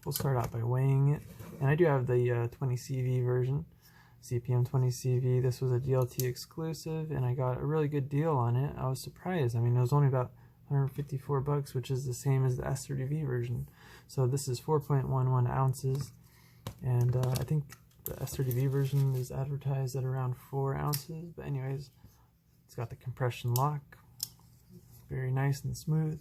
we'll start out by weighing it. And I do have the 20CV version, CPM 20CV. This was a DLT exclusive, and I got a really good deal on it. I was surprised. I mean, it was only about 154 bucks, which is the same as the S30V version. So this is 4.11 ounces, and I think the S30V version is advertised at around 4 ounces. But anyways, it's got the compression lock, very nice and smooth.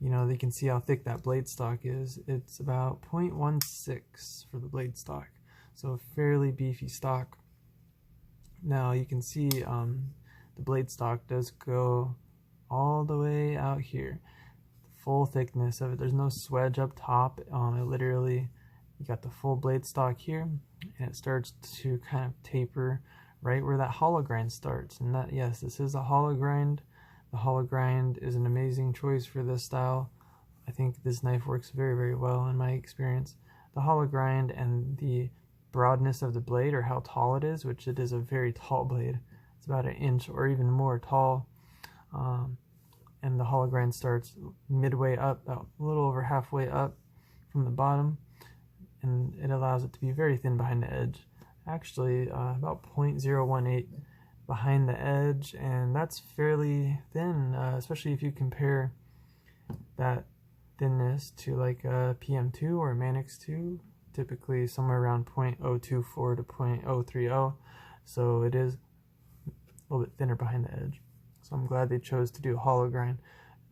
You know, you can see how thick that blade stock is. It's about 0.16 for the blade stock, so a fairly beefy stock. Now you can see the blade stock does go all the way out here, the full thickness of it. There's no swedge up top. It literally, you got the full blade stock here, and it starts to kind of taper right where that hollow grind starts. And that, yes, this is a hollow grind. The hollow grind is an amazing choice for this style. I think this knife works very, very well in my experience. The hollow grind and the broadness of the blade, or how tall it is, which it is a very tall blade. It's about 1 inch or even more tall. And the hollow grind starts midway up, about a little over halfway up from the bottom, and it allows it to be very thin behind the edge. Actually, about 0.018 behind the edge, and that's fairly thin, especially if you compare that thinness to like a PM2 or a Manix 2, typically somewhere around 0.024 to 0.030, so it is a little bit thinner behind the edge. So I'm glad they chose to do a hollow grind,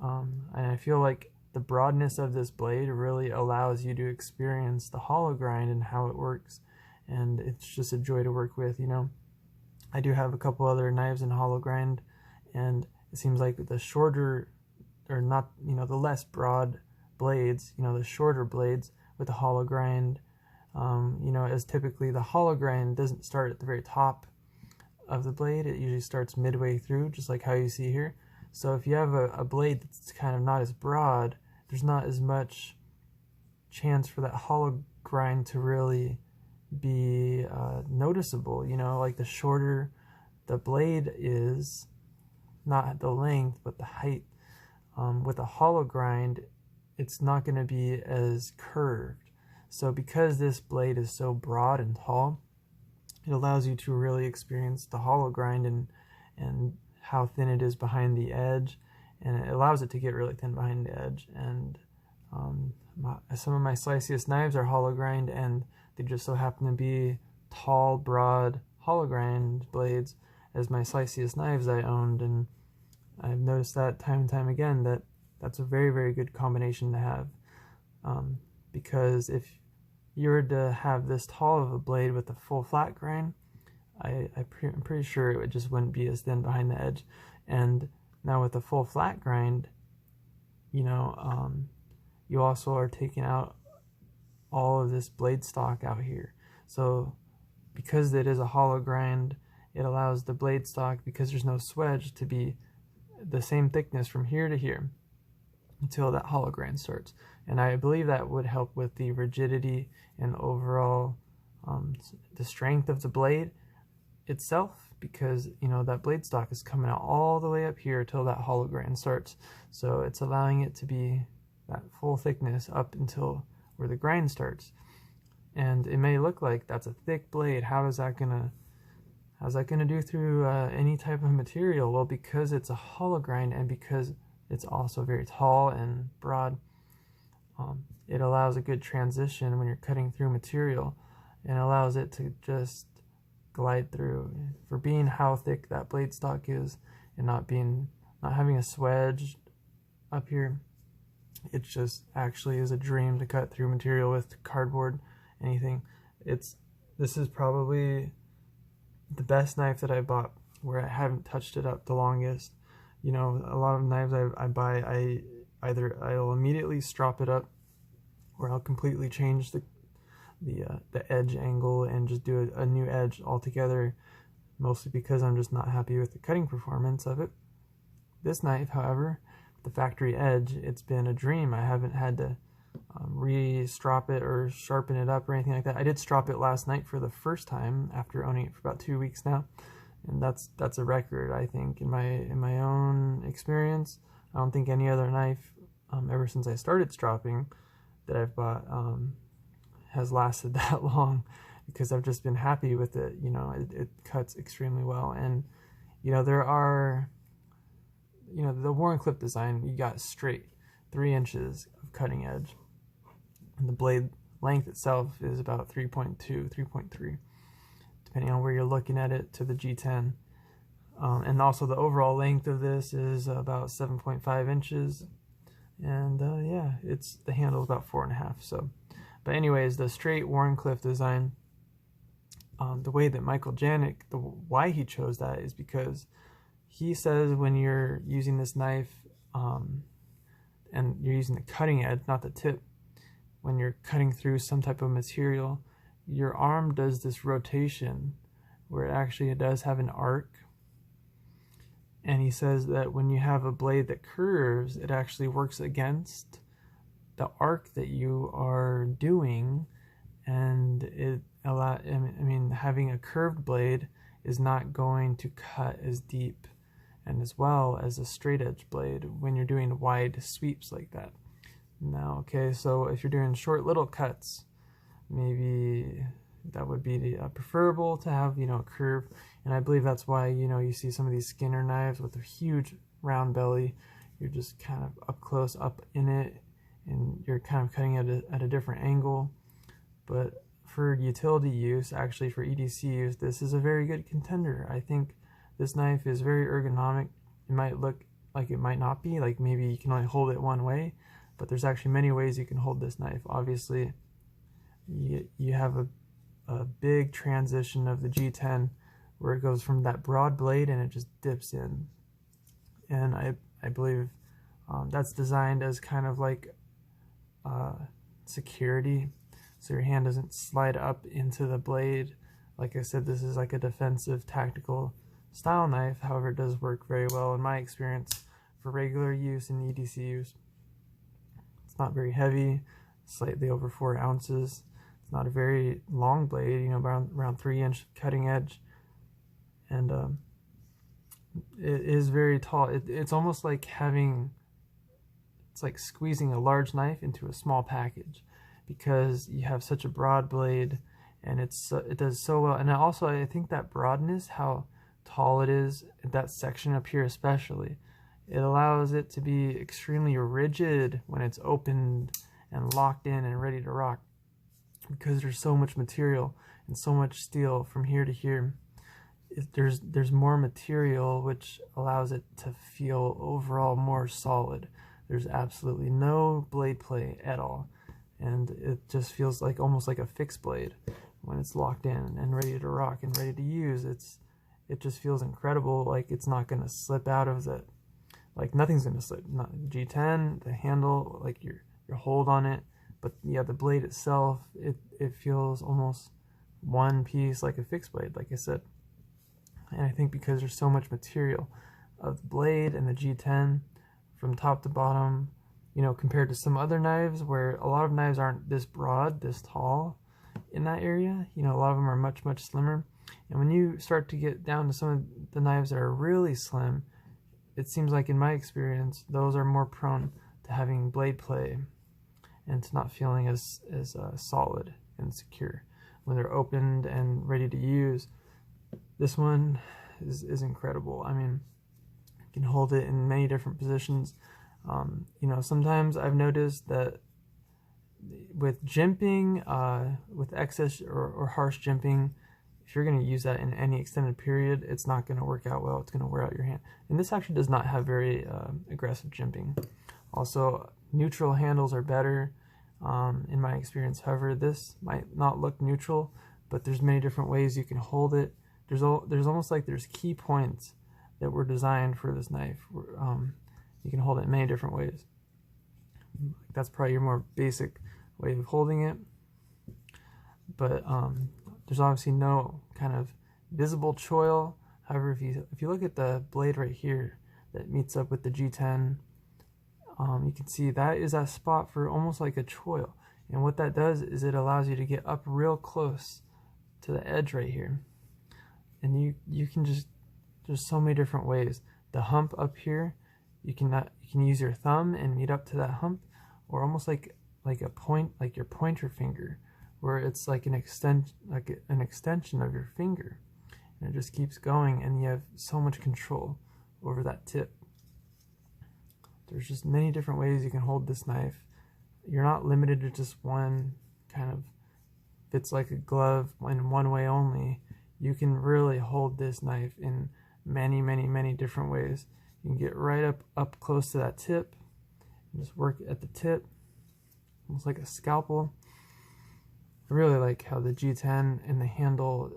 and I feel like the broadness of this blade really allows you to experience the hollow grind and how it works, and it's just a joy to work with, you know. I do have a couple other knives in hollow grind, and it seems like the shorter, or not, you know, the less broad blades, you know, the shorter blades with the hollow grind, you know, as typically the hollow grind doesn't start at the very top of the blade. It usually starts midway through, just like how you see here. So if you have a blade that's kind of not as broad, there's not as much chance for that hollow grind to really be noticeable. You know, like the shorter the blade is, not the length but the height, with a hollow grind it's not going to be as curved. So because this blade is so broad and tall, it allows you to really experience the hollow grind and how thin it is behind the edge, and it allows it to get really thin behind the edge. And some of my sliciest knives are hollow grind, and they just so happen to be tall, broad, hollow grind blades as my sliciest knives I owned, and I've noticed that time and time again that that's a very, very good combination to have, because if you were to have this tall of a blade with a full flat grind, I'm pretty sure it just wouldn't be as thin behind the edge. And now with a full flat grind, you know, you also are taking out all of this blade stock out here. So because it is a hollow grind, it allows the blade stock, because there's no swedge, to be the same thickness from here to here until that hollow grind starts. And I believe that would help with the rigidity and overall the strength of the blade itself, because, you know, that blade stock is coming out all the way up here till that hollow grind starts. So it's allowing it to be that full thickness up until where the grind starts. And it may look like that's a thick blade. How's that gonna do through any type of material? Well, because it's a hollow grind, and because it's also very tall and broad, it allows a good transition when you're cutting through material, and allows it to just glide through. For being how thick that blade stock is, and not having a swedge up here, it just actually is a dream to cut through material with, cardboard, anything. This is probably the best knife that I bought where I haven't touched it up the longest. You know, a lot of knives I buy, I'll immediately strop it up, or I'll completely change the edge angle and just do a new edge altogether, mostly because I'm just not happy with the cutting performance of it. This knife, however, the factory edge, it's been a dream. I haven't had to re-strop it or sharpen it up or anything like that. I did strop it last night for the first time after owning it for about 2 weeks now, and that's a record, I think, in my own experience. I don't think any other knife ever since I started stropping that I've bought has lasted that long, because I've just been happy with it. You know, it cuts extremely well. And you know, there are, you know, the Wharncliffe design, you got straight 3 inches of cutting edge, and the blade length itself is about 3.2, 3.3, depending on where you're looking at it, to the G10. And also the overall length of this is about 7.5 inches, and yeah, it's, the handle is about 4.5. So, but anyways, the straight Wharncliffe design, the way that Michael Janik, why he chose that is because he says when you're using this knife, and you're using the cutting edge, not the tip, when you're cutting through some type of material, your arm does this rotation where it does have an arc. And he says that when you have a blade that curves, it actually works against the arc that you are doing, and having a curved blade is not going to cut as deep and as well as a straight edge blade when you're doing wide sweeps like that. Now, okay, so if you're doing short little cuts, maybe that would be preferable to have, you know, a curve. And I believe that's why, you know, you see some of these Skinner knives with a huge round belly. You're just kind of up close, up in it, and you're kind of cutting at a different angle. But for utility use, actually for EDC use, this is a very good contender. I think this knife is very ergonomic. It might look like it might not be, like maybe you can only hold it one way, but there's actually many ways you can hold this knife. Obviously, you have a big transition of the G10 where it goes from that broad blade and it just dips in. And I believe that's designed as kind of like security, so your hand doesn't slide up into the blade. Like I said, this is like a defensive tactical style knife. However, it does work very well in my experience for regular use and EDC use. It's not very heavy, slightly over 4 ounces. It's not a very long blade, you know, around 3-inch cutting edge, and it is very tall. It's almost like it's like squeezing a large knife into a small package, because you have such a broad blade, and it does so well. And also, I think that broadness, how tall it is, that section up here especially, it allows it to be extremely rigid when it's opened and locked in and ready to rock, because there's so much material and so much steel from here to here. There's more material, which allows it to feel overall more solid. There's absolutely no blade play at all, and it just feels like almost like a fixed blade when it's locked in and ready to rock and ready to use. It just feels incredible. Like it's not going to slip out of the, like nothing's going to slip. Not G10, the handle, like your hold on it, but yeah, the blade itself, it feels almost one piece, like a fixed blade, like I said. And I think because there's so much material of the blade and the G10 from top to bottom, you know, compared to some other knives where a lot of knives aren't this broad, this tall in that area, you know, a lot of them are much, much slimmer. And when you start to get down to some of the knives that are really slim, it seems like in my experience, those are more prone to having blade play and to not feeling as solid and secure when they're opened and ready to use. This one is incredible. I mean, you can hold it in many different positions. You know, sometimes I've noticed that with jimping, with excess or harsh jimping, if you're going to use that in any extended period, it's not going to work out well. It's going to wear out your hand. And this actually does not have very aggressive jimping. Also, neutral handles are better in my experience. However, this might not look neutral, but there's many different ways you can hold it. There's almost like there's key points that were designed for this knife. You can hold it in many different ways. That's probably your more basic way of holding it. But there's obviously no kind of visible choil. However, if you look at the blade right here that meets up with the G10, you can see that is that spot for almost like a choil. And what that does is it allows you to get up real close to the edge right here. And you can just, there's so many different ways. The hump up here, you can use your thumb and meet up to that hump, or almost like a point, like your pointer finger where it's like an extension of your finger, and it just keeps going, and you have so much control over that tip. There's just many different ways you can hold this knife. You're not limited to just one kind of fits like a glove in one way only. You can really hold this knife in many different ways. You can get right up close to that tip and just work at the tip, almost like a scalpel. I really like how the G10 and the handle,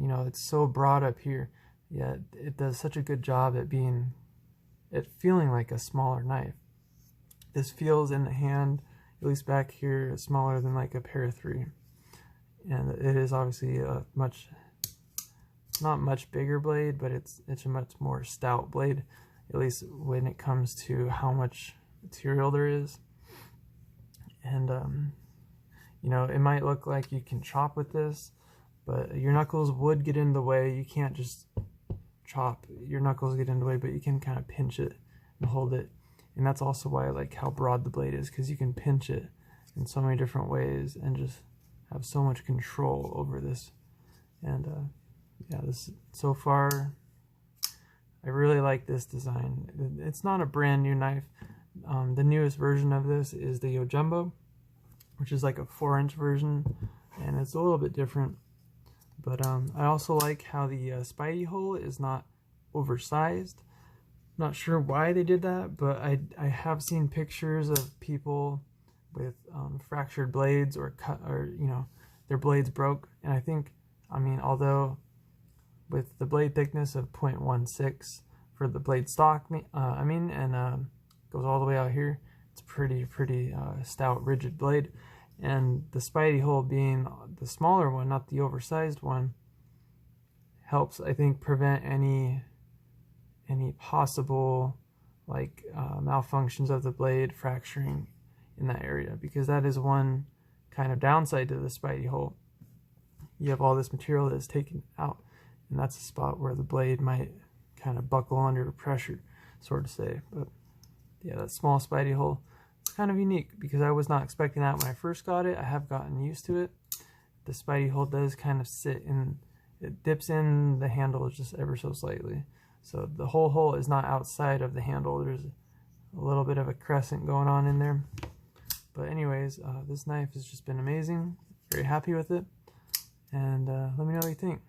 you know, it's so broad up here, yet it does such a good job at feeling like a smaller knife. This feels in the hand, at least back here, smaller than like a Para 3. And it is obviously a not much bigger blade, but it's a much more stout blade, at least when it comes to how much material there is. And you know, it might look like you can chop with this, but your knuckles would get in the way. You can't just chop, your knuckles get in the way, but you can kind of pinch it and hold it. And that's also why I like how broad the blade is, because you can pinch it in so many different ways and just have so much control over this. And yeah, this so far, I really like this design. It's not a brand new knife. The newest version of this is the Yojimbo, which is like a 4-inch version, and it's a little bit different. But I also like how the spidey hole is not oversized. Not sure why they did that, but I have seen pictures of people with fractured blades or cut, or you know, their blades broke. And I think, I mean, although with the blade thickness of 0.16 for the blade stock, and goes all the way out here, it's pretty stout, rigid blade. And the spidey hole being the smaller one, not the oversized one, helps, I think, prevent any possible like malfunctions of the blade fracturing in that area, because that is one kind of downside to the spidey hole. You have all this material that is taken out, and that's a spot where the blade might kind of buckle under pressure, sort of say. But yeah, that small spidey hole, it's kind of unique because I was not expecting that when I first got it. I have gotten used to it. The spidey hole does kind of sit in, it dips in the handle just ever so slightly. So the whole hole is not outside of the handle. There's a little bit of a crescent going on in there. But anyways, this knife has just been amazing. Very happy with it. And let me know what you think.